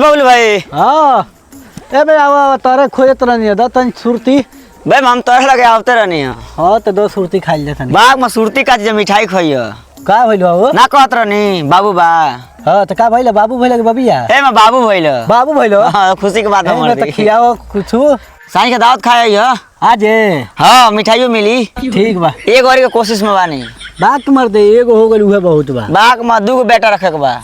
बबलू भाई हाँ ए बे आवा तारे खोजत रहनी दा तन सुरती भाई हम तोरे लगे आवते रहनी है। हाँ तो दो सुरती खाई ले तनी बाग में सुरती का जे मिठाई खइयो का भइल हो ना कहत रहनी बाबू बा। हाँ तो का भइल बाबू भइल के बबिया ए मैं बाबू भइल। बाबू भइल हां खुशी के बात ए, हमर मैं तो खियाओ कुछ साईं के दावत खाए हो आज हां मिठाइयो मिली ठीक बा एक बार के कोशिश में बानी बात मर दे एगो हो गेल उहे बहुत बा बाग में दूगो बेटा रखे के बा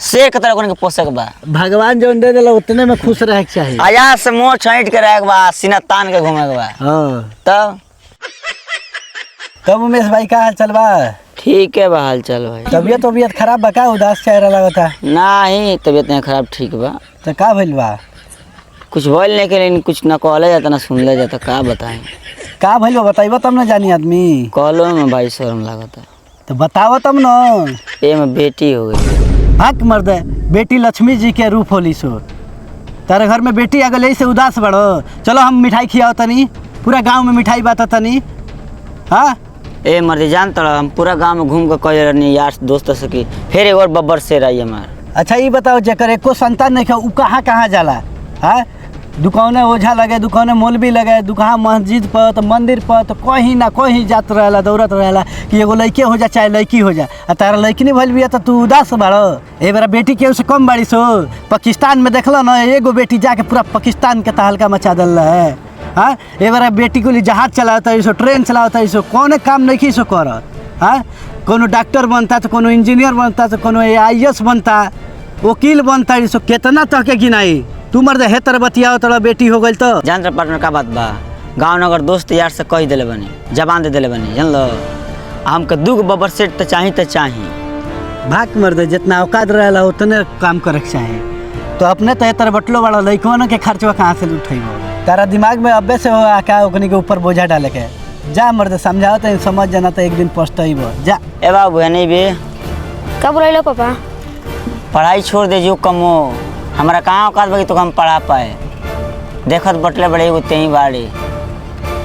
शेर के तरह कोन के पोसे के बा। भगवान जो दे देला उतने में खुश रहे के चाहिए आया से मोह छांट के रहे के बा सीना तान के घूमे के बा। हाँ तब तब उमेश भाई का हाल चल बा ठीक है बा हाल चल भाई। तबियत खराब बा का उदास चेहरा लगता नहीं तबियत नहीं खराब ठीक बा। तो का भइल बा कुछ बोलने के लिए कुछ ना कहले जाता ना सुनले जाता का बताएं का भइल बा बताइबो तब ना जानी आदमी कहलो में भाई शर्म लागता। तो बताओ तब ना ए में बेटी हो गई हक मर्द बेटी लक्ष्मी जी के रूप होली सो तारे घर में बेटी आ गई से उदास बड़ो चलो हम मिठाई खियाओ तनी पूरा गांव में मिठाई बात तनी। हाँ ए मर्दी जान तड़ा हम पूरा गांव में घूम के कह रहनी यार दोस्त से कि फिर एक और बब्बर से रही हमार। अच्छा ये बताओ जेकर एको संतान नहीं उ कहाँ कहाँ जाला। हाँ दुकाने ओझा लगे दुकाने मौलवी लगे दुकान मस्जिद पर तो मंदिर पर तो कहीं ना कहीं जात रहेला दौड़त रहेला कि एगो लड़के हो जा चाहे लड़की हो जा आ तारा लड़की नहीं भइल बिया तो तू उदास बाड़ो। ए बेरा बेटी के से कम बाड़ी सो पाकिस्तान में देखल ना एगो बेटी जाके पूरा पाकिस्तान के तहलका मचा दिल है। हाँ ए बेरा बेटी को लिए जहाज चलाता है ट्रेन चलाता है कौन काम नहीं सो कर। हाँ कोनो डॉक्टर बनता तो कोनो इंजीनियर बनता तो कोनो AIS बनता वकील बनता कितना तक के गिनाई तू मर्द हे तर बतियाओ तोरा बेटी हो गई तो जान तर पार्टनर का बात बा गाँव नगर दोस्त यार से कह दिले बनी जबान दे दिले बनी जान लो हमके दूगो बब्बर सेट तो चाहिए भाग मर्द जितना औकात रहेला उतने काम करे के चाही। तो अपने तो तर बटलो वाला लइकवन के खर्चवा कहाँ से उठेबो तारा दिमाग में अब्बे से हो का ओकनी के ऊपर बोझा डाले के जा मर्द समझाओ तो समझ जाना तो एक दिन पछताइबो जा। ए बाबू है नहीं बे कब रह पापा पढ़ाई छोड़ दे जो कमो हमारा कहाँ औकात बा कि तो हम पढ़ा पाए देखत बटले बड़े एगो तेही बाड़ी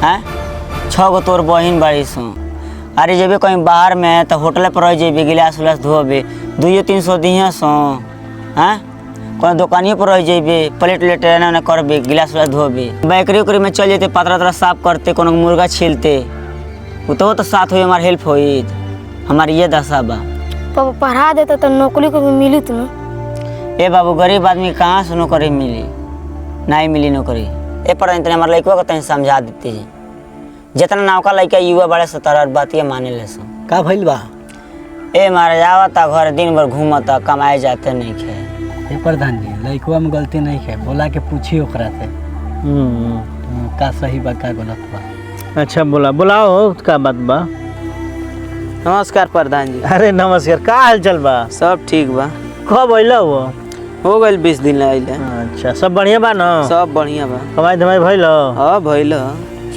हैं 6 गो तोर बहिन बाड़ी सो अरे जेबे कहीं बाहर में तो होटल पर रह जेबे गिलास उलास धोबे 200-300 दिहे सो हैं कोई दुकानियों पर रह जेबे प्लेट उलेट ना करबे गिलास उलास धोबे बेकरी उकरी में चल जेते पतरा साफ करते कोनो मुर्गा छीलते वो तो साथ हुई हमार हेल्प हुई हमारी ये दशा बा। पापा पढ़ा देता तो नौकरी को भी मिली तुम। ए बाबू गरीब आदमी कहाँ से नौकरी मिली नहीं मिली नौकरी ए पर इतने हमारे लड़कों को तनी समझा देती है जितना नौका लड़का युवा बड़े से तरह बातियाँ माने ले सो का भइल बा ए मारे जावता घर दिन भर घूमता कमाए जाते नहीं खे। हे प्रधान जी लइकवा में गलती नहीं है बोला के पूछी ओकरा से का सही बा का गलत बा। अच्छा बुलाओ का बात बा। नमस्कार प्रधान जी। अरे नमस्कार का हाल चल बा सब ठीक बा कब अइला वो हो गए 20 दिन आइले। अच्छा सब बढ़िया बा ना सब बढ़िया बा कमाई धमाई भइल हाँ भइल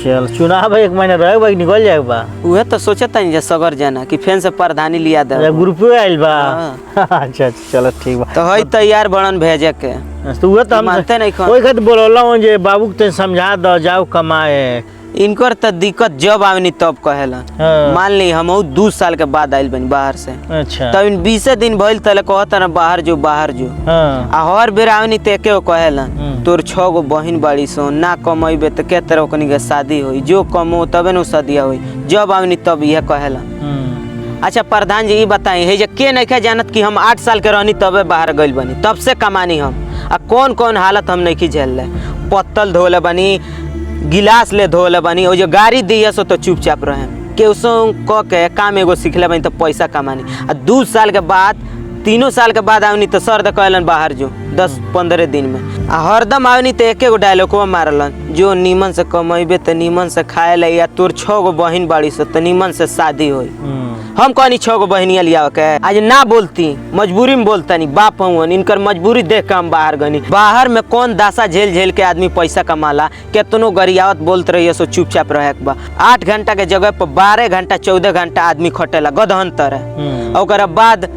चल चुनाव एक महीना रह बा निकल जाए बा उहे तो सोचता नहीं सगर जाना कि फेन से प्रधानी लिया दे ग्रुप आइल बा अच्छा चलो ठीक बा तो हई तैयार बनन भेजे के तो उहे तो हम मानते नहीं खन ओई खातिर बोलला जे बाबू के समझा दो जाओ कमाए इनकर तो दिक्कत जब आवनी तब कहेला। हाँ। मान ली हम 2 साल के बाद आइल बनी बाहर से अच्छा तब इन 20 दिन भइल तले कहता ना बाहर जो हाँ आ हर बेर आवनी ते के कहेला तोर 6 गो बहिन बाड़ी सो ना कमैबे तो के तरह ओकनी के शादी होई जो कमो तबे न शादी होई जब आवनी तब यह कहेला। अच्छा प्रधान जी ये बताई है जे के नहीं जानत कि हम 8 साल के रहनी तबे बाहर गइल बनी तब से कमानी हम आ कौन कौन हालत हम नहीं झेल ले पत्तल धोले बनी गिलास ले धोले बनी और जो गाड़ी दिया सो तो चुपचाप रहे के क के काम एगो सीखले बनी तो पैसा कमानी आ 2 साल के बाद 3 साल के बाद आवनी तो सर कहलन बाहर जो 10-15 दिन में आ हरदम आवनी तो एक एगो डायलॉग मारलन जो नीमन से कमेबे तो नीमन से खाए ले या तोर 6 गो बहिन बाड़ी से तो नीमन से शादी होई। हम कहनी 6 गो बहनिया लिया के आज ना बोलती मजबूरी में बोलता नहीं बाप हूँ इनकर मजबूरी देख के हम बाहर गनी बाहर में कौन दासा झेल झेल के आदमी पैसा कमाला केतनो गरियावत बोलते रहिए सो चुपचाप रहे के बा 8 घंटा के जगह पर 12 घंटा 14 घंटा आदमी खटेला गदहन तरह और बाद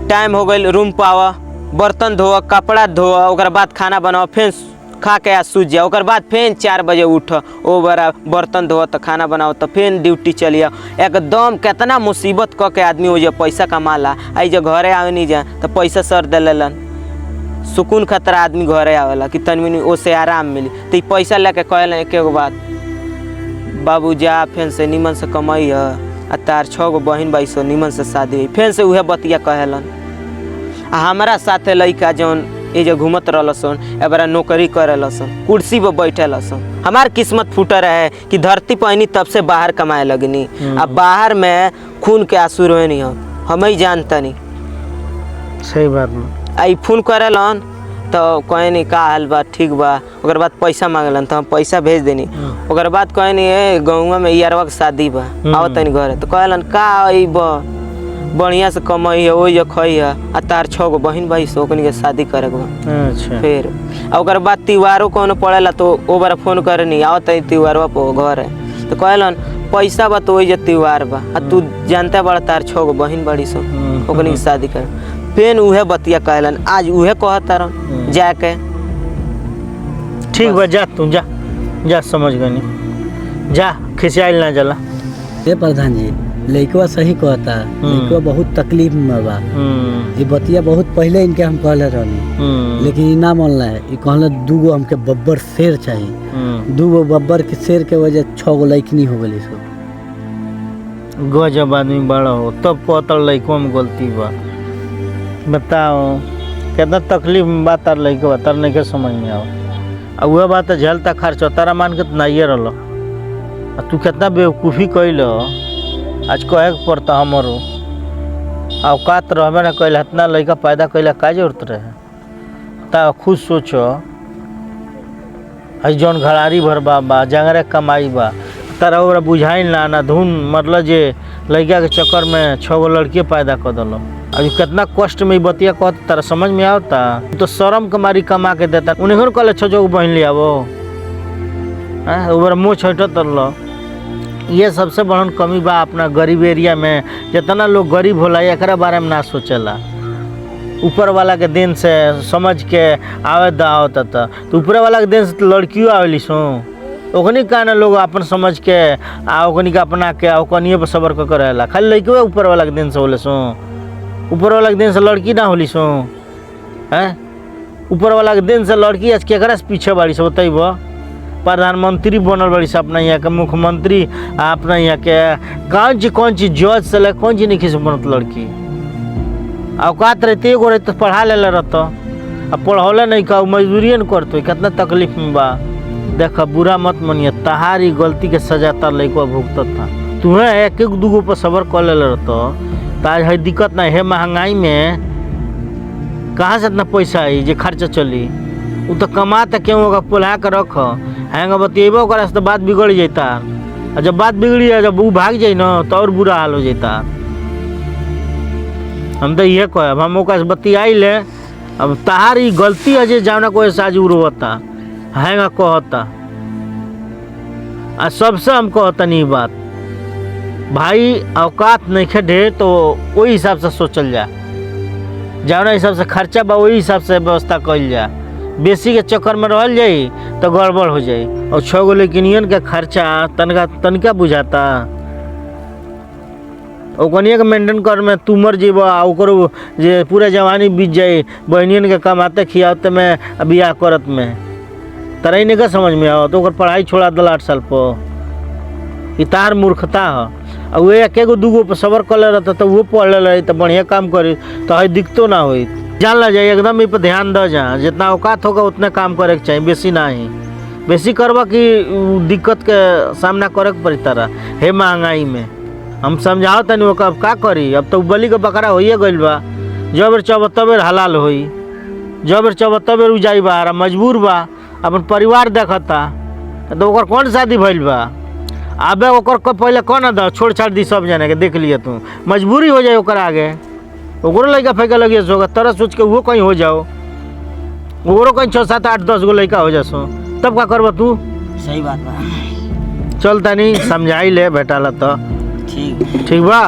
टाइम हो गई रूम पावा बर्तन धोआ कपड़ा धोआ और बाद खाना बनाओ फिर खा के आज सूझ जाओ बाद फिर 4 बजे उठ ओ बड़ा बर्तन धो तो खाना बनाओ तो फिर ड्यूटी चलिए एकदम कितना मुसीबत क के आदमी हो पैसा कमाला आई जो घरे आवे नहीं जा तो पैसा सर दे लेलन सुकून खतरा आदमी घरे आवेला कि तनमिनी ओसे आराम मिली। तो पैसा लेके कहले एक बात, बाबू जा फेन से निमन से कमाई है आ तार 6 गो बहन भाई सो निमन से शादी हुई। फेन से उहे बतिया कहलन। आ हमारा साथे लइका जौन ये जो घूमत रहलसन एबारा नौकरी करेलसन, कुर्सी पर बैठेलसन। हमार किस्मत फूटर है कि धरती पहनी तब से बाहर कमाए लगनी। अब बाहर में खून के आंसू रोए नहीं हम ही जानता नहीं। सही बात में आई फोन करेलन तो कहे नहीं का हाल बा, ठीक बा। ओकर बाद पैसा मांगलन तो हम पैसा भेज देनी। ओकर बाद कहे नहीं गाँव में यारवा के शादी बा, आओ तनी घरे। तो कहलन का अइब, बढ़िया से कमाई है वही खई है आ तार 6 गो बहन भाई से ओकनी के शादी करे के बा। अच्छा फिर ओकर बाद त्योहारों कोनो पड़ेला तो ओ बार फोन करनी आओ तनी त्योहारवा पे घर है। तो कहलन पैसा बा तो वही जे त्योहार बा आ तू जानता बड़ा तार 6 गो बहन बड़ी सो ओकनी के शादी कर। फिर उहे बतिया कहलन आज उहे कहतारन जाके। ठीक बा, जा तू जा समझ गनी, जा खिसियाइल ना जला। ये प्रधान जी लइकवा सही कहता, लइकवा बहुत तकलीफ में बा। ये बतिया बहुत पहले इनके हम कहले रहनी, लेकिन ई ना मानला है। ई कहला 2 गो हमके बब्बर शेर चाहिए। 2 गो बब्बर के शेर के वजह 6 गो लइकनी हो गई सब। गजब आदमी बड़ा हो तब पतल लइको में गलती बा। बताओ कितना तकलीफ में बात तार लइको बा, तार नहीं के समझ में आओ। आ वह बात झलता खर्चा तारा मान के तो नहीं रहलो। आ तू कितना बेवकूफ़ी कैल आज कहे के पड़ता हमारो। औकात रहबे ना कैल इतना लड़का पैदा कैला का जरूरत रहे। ता खुद सोचो हई जौन घड़ारी भर बा जंगरे कमाई बा तारा ओकरा बुझाइल ना धुन मतलब जे लड़का के चक्कर में 6 गो लड़के पैदा कर दलो। आज कितना कष्ट में बतिया कहता तारा समझ में आवता। तो शर्म के मारी कमा के देता उन्हें कहले 6 गो बहन ले आवो। ओकरा मुँह छट तरलो। ये सबसे बड़न कमी बा अपना गरीब एरिया में। जितना लोग गरीब होला एकरा बारे में ना सोचेला। ऊपर वाला के दिन से समझ के आवे दावत तो ऊपर वाला के दिन से लड़कियों आवेली सो ओकनी कान लोग अपन समझ के आ ओकनी के अपना के ओकनिए पर सबर कर रहेला। खाली लड़कियों ऊपर वाला के दिन से होले सो, ऊपर वाला के दिन से लड़की ना होली सो। हैं ऊपर वाला के दिन से लड़की आज केकरा से पीछे बाड़ी सो बताइबो। प्रधानमंत्री बनल बड़ी से अपना यहाँ के, मुख्यमंत्री अपना यहाँ के, कौन चीज जज से कौन चीज नहीं खिस बनत लड़की। औकात रहते एगो रहते तो पढ़ा ले रहता। अब पढ़ौले नहीं का मजदूरी न करते कितना तकलीफ में बा। देख बुरा मत मनिए, तहारी गलती के सजा तार लइको भुगतता था। तुम्हें 1-2 गो पर सबर कर ले रहता तो आज है दिक्कत ना है। महंगाई में कहाँ से इतना पैसा आई जे खर्चा चली। वो तो कमाता क्यों होगा पोल्हा कर रख हैंग बतिएबो करे तो बात बिगड़ जाता। और जब बात बिगड़ी है जब वो भाग जाए ना तो और बुरा हाल हो जाता। हम तो ये कह हम ओका से बतियाई ले। अब तहारी गलती है जे जावना कोई साज उड़वता हैंग कहता। आ सबसे हम कहता नहीं बात भाई औकात नहीं खेढ़े तो वही हिसाब से सोचल जा। जावना हिसाब से खर्चा बा वही हिसाब से व्यवस्था कल जा। बेसी के चक्कर में रहल जाई तो गड़बड़ हो जाई। और 6 गो लेकिन के खर्चा तनका बुझाता। ओकनिया के मेंटेन कर में तू मर जेब ओकर जे पूरा जवानी बीत जाए बहनियन के कमाते खियाते में बियाह करत में तरा ही नहीं का समझ में आओ। तो ओकर पढ़ाई छोड़ा दल 8 साल पर। ई तार मूर्खता है। और वे 1-2 गो पर सबर कर ले रहता तो वो पढ़ ले रही तो बढ़िया काम करी तो है दिक्कतों ना हुई। जान ला जाए एकदम इस पर ध्यान द जा। जितना औकात होगा उतने काम करे के चाहिए, बेसी ना ही। बेसी करवा कि दिक्कत के सामना करे के पड़ी तारा हे महंगाई में। हम समझाओ तनी ओका का करी। अब तो बलि के बकरा होइए गइल बा। जबर चबतबेर हलाल होई, जबर चबतबेर उ जाई बा मजबूर बा अपन परिवार देखता। तो ओकर कौन शादी भइल बा। आबे ओकर पहले कौन द छोड़ छाड़ दी सब जाने के देख लिए तू मजबूरी हो जाए ओकर आगे। ओकरो लड़का फेंके लगे होगा तरह सोच के वो कहीं हो जाओ। ओकरो कहीं 6, 7, 8, 10 गो लड़का हो जासो तब का करबा तू। सही बात बा। चल तनी समझाई ले बेटा ला तो ठीक ठीक बा।